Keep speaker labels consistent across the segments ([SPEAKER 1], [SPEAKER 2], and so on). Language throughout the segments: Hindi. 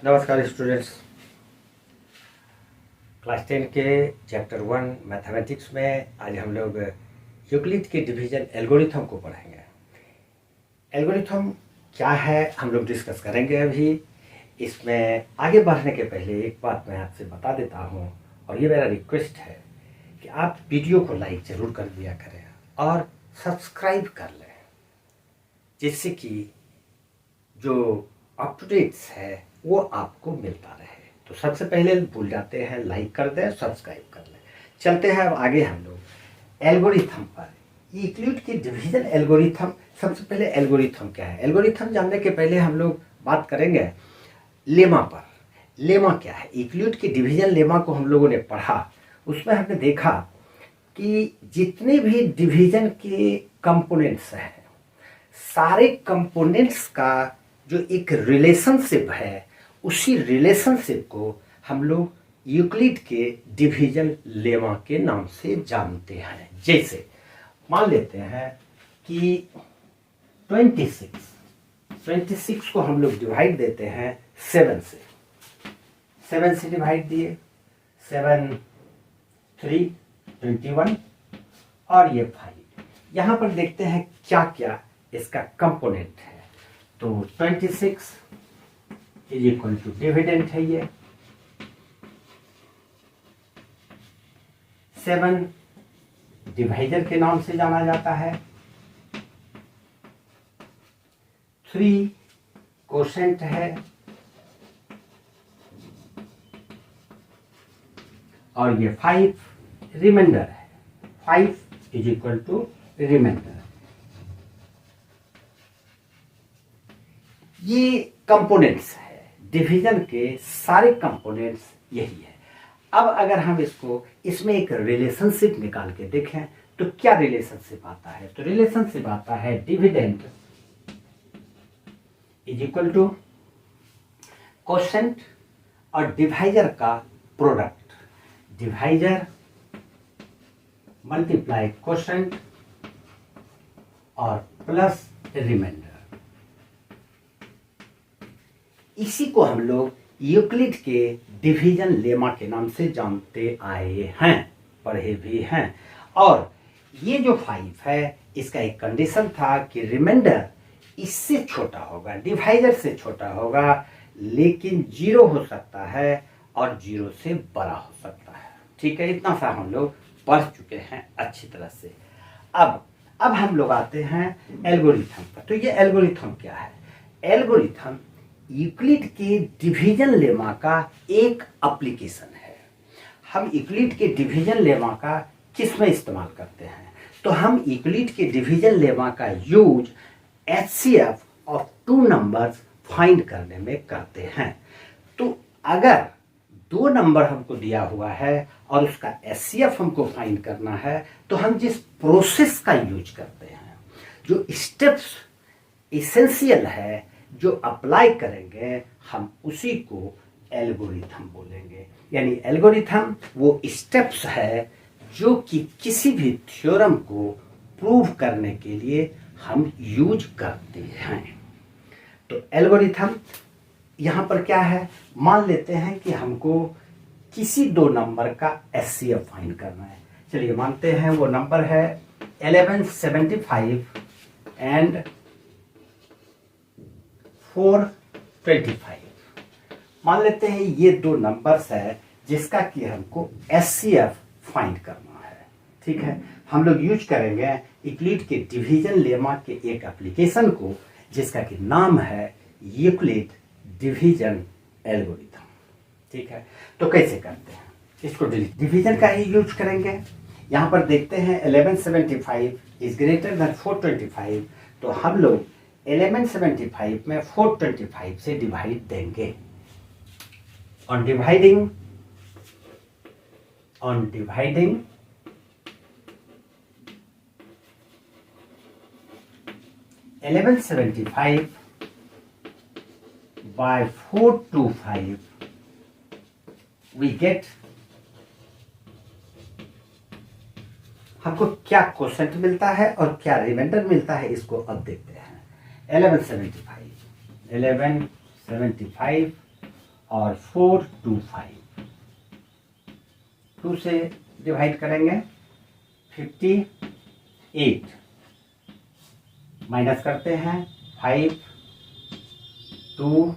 [SPEAKER 1] नमस्कार स्टूडेंट्स। क्लास 10 के चैप्टर 1 मैथमेटिक्स में आज हम लोग यूक्लिड के डिवीजन एल्गोरिथम को पढ़ेंगे। एल्गोरिथम क्या है हम लोग डिस्कस करेंगे अभी। इसमें आगे बढ़ने के पहले एक बात मैं आपसे बता देता हूँ, और ये मेरा रिक्वेस्ट है कि आप वीडियो को लाइक ज़रूर कर दिया करें और सब्सक्राइब कर लें, जिससे कि जो अप टू डेट्स है वो आपको मिलता रहे। तो सबसे पहले भूल जाते हैं, लाइक कर दें, सब्सक्राइब कर लें। चलते हैं अब आगे हम लोग एल्गोरिथम पर। यूक्लिड की डिवीजन एल्गोरिथम, सबसे पहले एल्गोरिथम क्या है। एल्गोरिथम जानने के पहले हम लोग बात करेंगे लेमा पर। लेमा क्या है? यूक्लिड की डिवीजन लेमा को हम लोगों ने पढ़ा, उसमें हमने देखा कि जितने भी डिवीजन के कंपोनेंट्स हैं, सारे कंपोनेंट्स का जो एक रिलेशनशिप है, उसी रिलेशनशिप को हम लोग यूक्लिड के डिवीजन लेमा के नाम से जानते हैं। जैसे मान लेते हैं कि 26 को हम लोग डिवाइड देते हैं 7 से। 7 से डिवाइड दिए, 7 3 21 और ये 5। यहाँ पर देखते हैं क्या क्या इसका कंपोनेंट है। तो 26 इज इक्वल टू डिविडेंड है, ये 7 डिवाइजर के नाम से जाना जाता है, 3 कोशेंट है, और ये 5 रिमाइंडर है। 5 इज इक्वल टू रिमाइंडर। ये कंपोनेंट्स है डिवीजन के, सारे कंपोनेंट्स यही है। अब अगर हम इसमें एक रिलेशनशिप निकाल के देखें तो क्या रिलेशनशिप आता है। तो रिलेशनशिप आता है dividend is equal to quotient और डिवाइजर का प्रोडक्ट। डिवाइजर मल्टीप्लाई कोशेंट और प्लस रिमाइंडर। इसी को हम लोग यूक्लिड के डिवीजन लेमा के नाम से जानते आए हैं, पढ़े भी हैं। और ये जो 5 है, इसका एक कंडीशन था कि रिमाइंडर इससे छोटा होगा, डिवाइजर से छोटा होगा, लेकिन 0 हो सकता है और 0 से बड़ा हो सकता है। ठीक है, इतना सा हम लोग पढ़ चुके हैं अच्छी तरह से। अब हम लोग आते हैं एल्गोरिथम पर। तो ये एल्गोरिथम क्या है? एल्गोरिथम यूक्लिड के डिवीजन लेमा का एक एप्लीकेशन है। हम यूक्लिड के डिवीजन लेमा का किस में इस्तेमाल करते हैं? तो हम यूक्लिड के डिवीजन लेमा का use HCF of 2 numbers find करने में करते हैं। तो अगर 2 नंबर हमको दिया हुआ है और उसका HCF हमको फाइंड करना है, तो हम जिस प्रोसेस का यूज करते हैं, जो स्टेप्स इसेंशियल है, जो अप्लाई करेंगे, हम उसी को एल्गोरिथम बोलेंगे। यानी एल्गोरिथम वो स्टेप्स है जो कि किसी भी थ्योरम को प्रूव करने के लिए हम यूज करते हैं। तो एल्गोरिथम यहाँ पर क्या है? मान लेते हैं कि हमको किसी 2 नंबर का HCF फाइंड करना है। चलिए मानते हैं वो नंबर है 1175 एंड 425। मान लेते हैं ये 2 नंबर्स है जिसका कि हमको HCF फाइंड करना है। ठीक है, हम लोग यूज करेंगे यूक्लिड के डिवीजन लेमा के एक एप्लीकेशन को, जिसका कि नाम है यूक्लिड डिवीजन एल्गोरिथम। ठीक है, तो कैसे करते हैं इसको? डिवीजन का ही यूज करेंगे। यहां पर देखते हैं 1175 इज ग्रेटर देन 425, तो हम लोग 1175 में 425 से डिवाइड देंगे। On dividing 1175 by 425 we get, हमको क्या कोशेंट मिलता है और क्या रिमाइंडर मिलता है, इसको अब देखते हैं। 1175 और 425 2 से डिवाइड करेंगे 58 माइनस करते हैं 5 2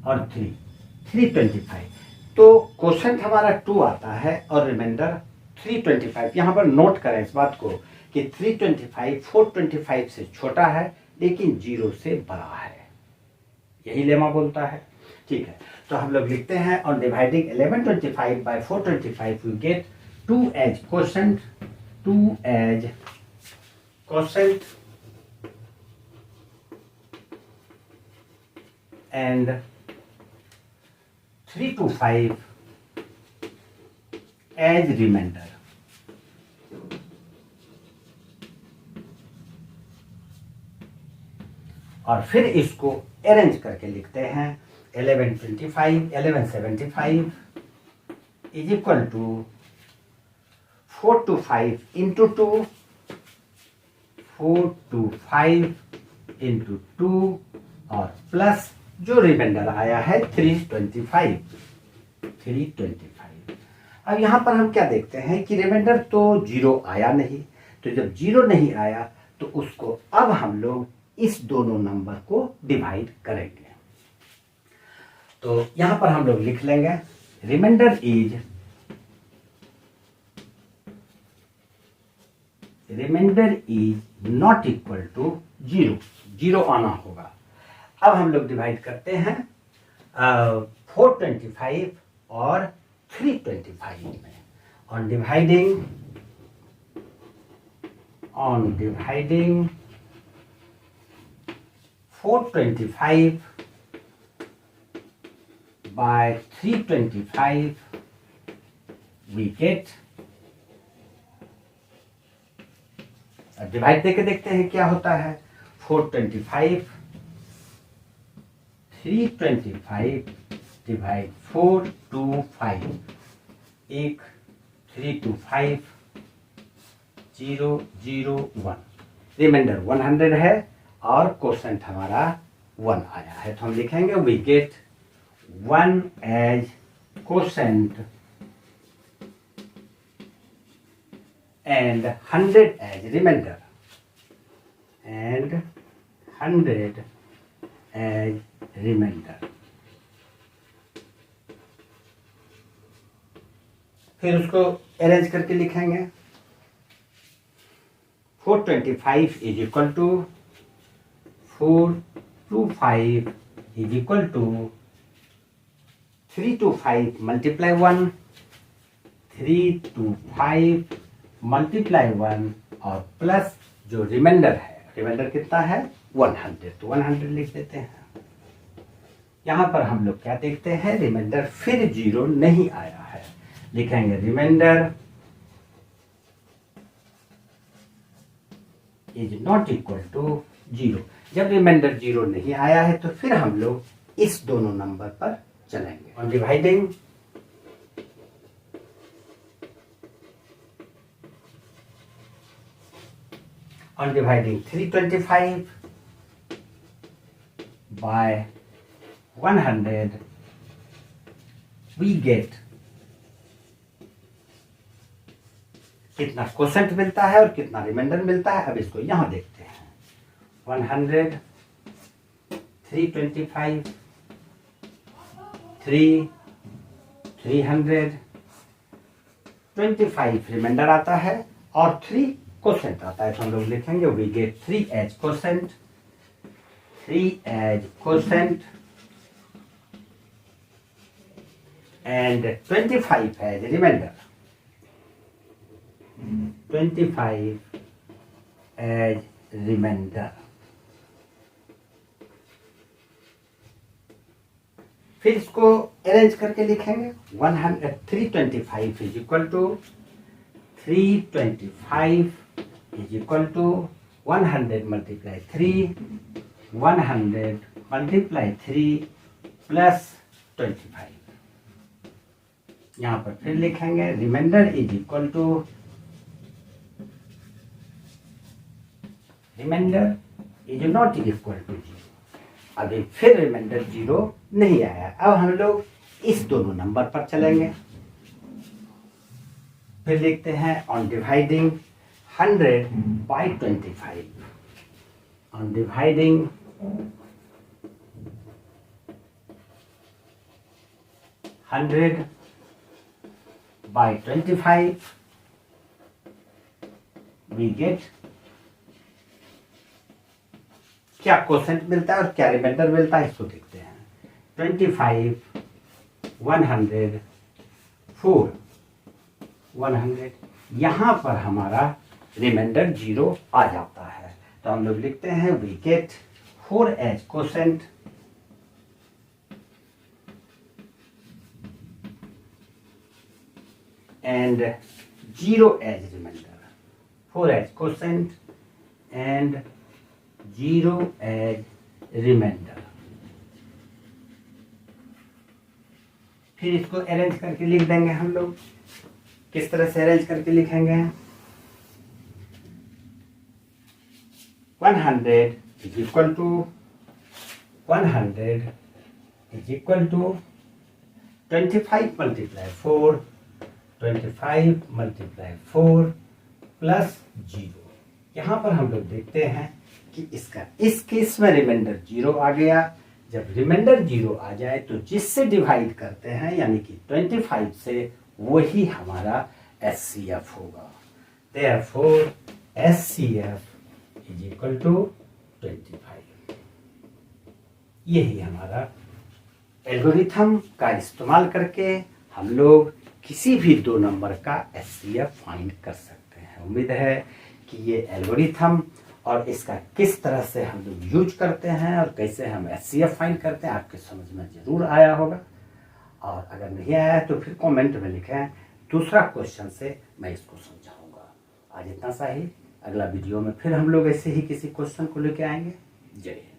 [SPEAKER 1] और 325। तो क्वेश्चन हमारा 2 आता है और रिमाइंडर 325। यहाँ पर नोट करें इस बात को कि 325 425 से छोटा है लेकिन 0 से बड़ा है, यही लेमा बोलता है। ठीक है, तो हम लोग लिखते हैं on dividing 1125 by 425 we get 2 as quotient and 325 as remainder। और फिर इसको अरेंज करके लिखते हैं 1175 is equal to 425 into 2 425 into 2 और प्लस जो रिमाइंडर आया है 325। अब यहां पर हम क्या देखते हैं कि रिमाइंडर तो 0 आया नहीं, तो जब 0 नहीं आया तो उसको अब हम लोग इस दोनों नंबर को डिवाइड करेंगे। तो यहां पर हम लोग लिख लेंगे remainder is not equal to 0 आना होगा। अब हम लोग डिवाइड करते हैं 425 और 325 में। On dividing 425 by 325 we get, divide देके देखते हैं क्या होता है। 425 325 डिवाइड 425 एक 325 0 0 1 रिमाइंडर 100 है और क्वोशंट हमारा 1 आया है, तो हम लिखेंगे we get 1 as quotient and 100 as remainder फिर उसको अरेंज करके लिखेंगे 425 is equal to 425 is equal to 325 multiply 1 325 multiply 1 और प्लस जो रिमाइंडर है, रिमाइंडर कितना है 100, तो 100 लिख देते हैं। यहां पर हम लोग क्या देखते हैं, रिमाइंडर फिर 0 नहीं आया है, लिखेंगे remainder is not equal to 0। जब रिमाइंडर 0 नहीं आया है तो फिर हम लोग इस दोनों नंबर पर चलेंगे। On dividing 325 by 100 we get कितना क्वोशंट मिलता है और कितना रिमाइंडर मिलता है। अब इसको यहां देखते हैं 100 325 300 25 रिमाइंडर आता है और 3 क्वोशंट आता है, तो हम लोग लिखेंगे we get 3 as quotient and 25 as remainder 25 as remainder. फिर इसको अरेंज करके लिखेंगे 325 is equal to 325 is equal to 100 multiply 3 100 multiply 3 plus 25। यहां पर फिर लिखेंगे remainder is equal to remainder is not equal to 0। अभी फिर रिमाइंडर 0 नहीं आया। अब हम लोग इस दोनों नंबर पर चलेंगे, फिर लिखते हैं on dividing 100 by 25, on dividing 100 by 25 we get, क्या क्वोशेंट मिलता है और क्या रिमाइंडर मिलता है इसको देखते हैं। 25 100 4 100, यहां पर हमारा रिमाइंडर 0 आ जाता है, तो हम लोग लिखते हैं we get 4 as quotient and 0 as remainder, 4 as quotient and 0 as remainder। फिर इसको अरेंज करके लिख देंगे हम लोग। किस तरह से अरेंज करके लिखेंगे? 100 is equal to 100 is equal to 25 multiply 4, 25 multiply 4 plus 0। यहाँ पर हम लोग देखते हैं कि इसका इस केस में रिमाइंडर 0 आ गया। जब रिमाइंडर 0 आ जाए तो जिससे डिवाइड करते हैं यानी कि 25 से, वही हमारा एचसीएफ होगा। Therefore HCF is equal to 25। यही हमारा एल्गोरिथम का इस्तेमाल करके हम लोग किसी भी दो नंबर का एचसीएफ फाइंड कर सकते हैं। उम्मीद है कि ये एल्गोरिथम और इसका किस तरह से हम लोग यूज करते हैं और कैसे हम एचसीएफ फाइंड करते हैं आपके समझ में जरूर आया होगा। और अगर नहीं आया तो फिर कमेंट में लिखें, दूसरा क्वेश्चन से मैं इसको समझाऊंगा। आज इतना सा ही, अगला वीडियो में फिर हम लोग ऐसे ही किसी क्वेश्चन को लेके आएंगे। जय हिंद।